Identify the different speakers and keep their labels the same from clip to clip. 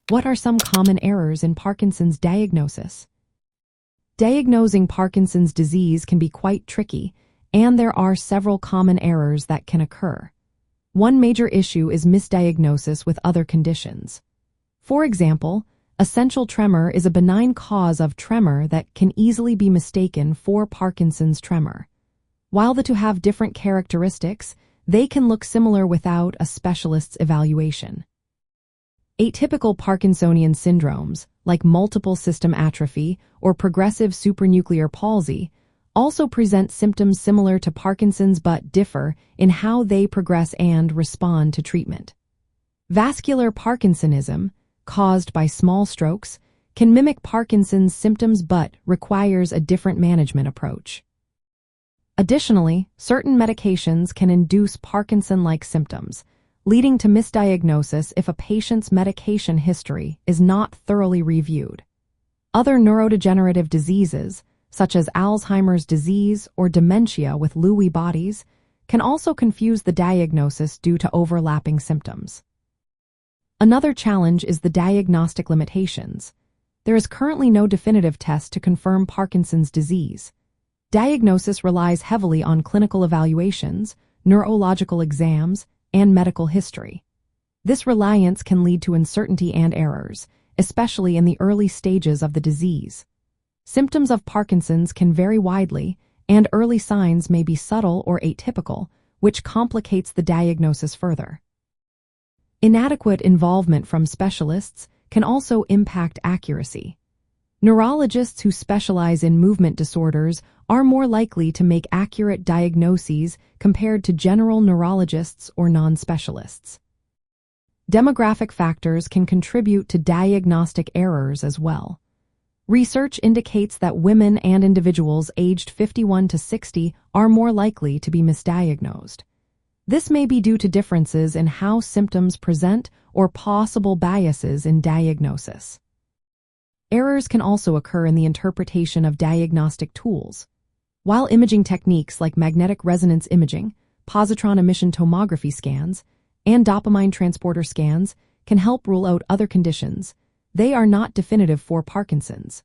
Speaker 1: What are some common errors in Parkinson's diagnosis? Diagnosing Parkinson's disease can be quite tricky, and there are several common errors that can occur. One major issue is misdiagnosis with other conditions. For example, essential tremor is a benign cause of tremor that can easily be mistaken for Parkinson's tremor. While the two have different characteristics, they can look similar without a specialist's evaluation. Atypical Parkinsonian syndromes, like multiple system atrophy or progressive supranuclear palsy, also present symptoms similar to Parkinson's but differ in how they progress and respond to treatment. Vascular Parkinsonism, caused by small strokes, can mimic Parkinson's symptoms but requires a different management approach. Additionally, certain medications can induce Parkinson-like symptoms, leading to misdiagnosis if a patient's medication history is not thoroughly reviewed. Other neurodegenerative diseases, such as Alzheimer's disease or dementia with Lewy bodies, can also confuse the diagnosis due to overlapping symptoms. Another challenge is the diagnostic limitations. There is currently no definitive test to confirm Parkinson's disease. Diagnosis relies heavily on clinical evaluations, neurological exams, and medical history. This reliance can lead to uncertainty and errors, especially in the early stages of the disease. Symptoms of Parkinson's can vary widely, and early signs may be subtle or atypical, which complicates the diagnosis further. Inadequate involvement from specialists can also impact accuracy. Neurologists who specialize in movement disorders are more likely to make accurate diagnoses compared to general neurologists or non-specialists. Demographic factors can contribute to diagnostic errors as well. Research indicates that women and individuals aged 51 to 60 are more likely to be misdiagnosed. This may be due to differences in how symptoms present or possible biases in diagnosis. Errors can also occur in the interpretation of diagnostic tools. While imaging techniques like magnetic resonance imaging, positron emission tomography scans, and dopamine transporter scans can help rule out other conditions, they are not definitive for Parkinson's.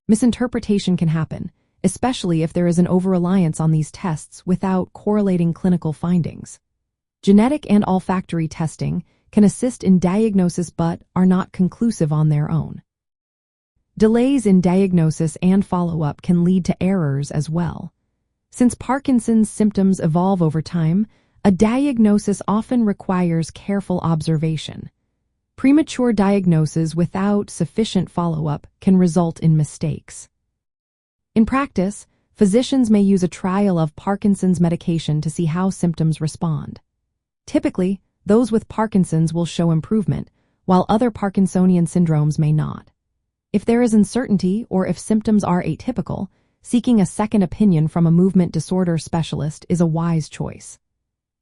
Speaker 1: Misinterpretation can happen, especially if there is an over-reliance on these tests without correlating clinical findings. Genetic and olfactory testing can assist in diagnosis but are not conclusive on their own. Delays in diagnosis and follow-up can lead to errors as well. Since Parkinson's symptoms evolve over time, a diagnosis often requires careful observation. Premature diagnosis without sufficient follow-up can result in mistakes. In practice, physicians may use a trial of Parkinson's medication to see how symptoms respond. Typically, those with Parkinson's will show improvement, while other Parkinsonian syndromes may not. If there is uncertainty or if symptoms are atypical, seeking a second opinion from a movement disorder specialist is a wise choice.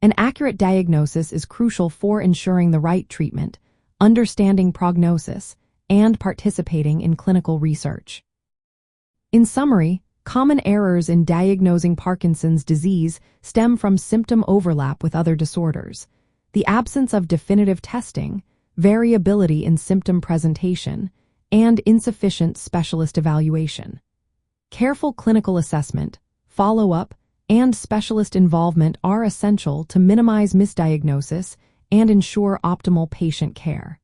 Speaker 1: An accurate diagnosis is crucial for ensuring the right treatment, understanding prognosis, and participating in clinical research. In summary, common errors in diagnosing Parkinson's disease stem from symptom overlap with other disorders, the absence of definitive testing, variability in symptom presentation, and insufficient specialist evaluation. Careful clinical assessment, follow-up, and specialist involvement are essential to minimize misdiagnosis and ensure optimal patient care.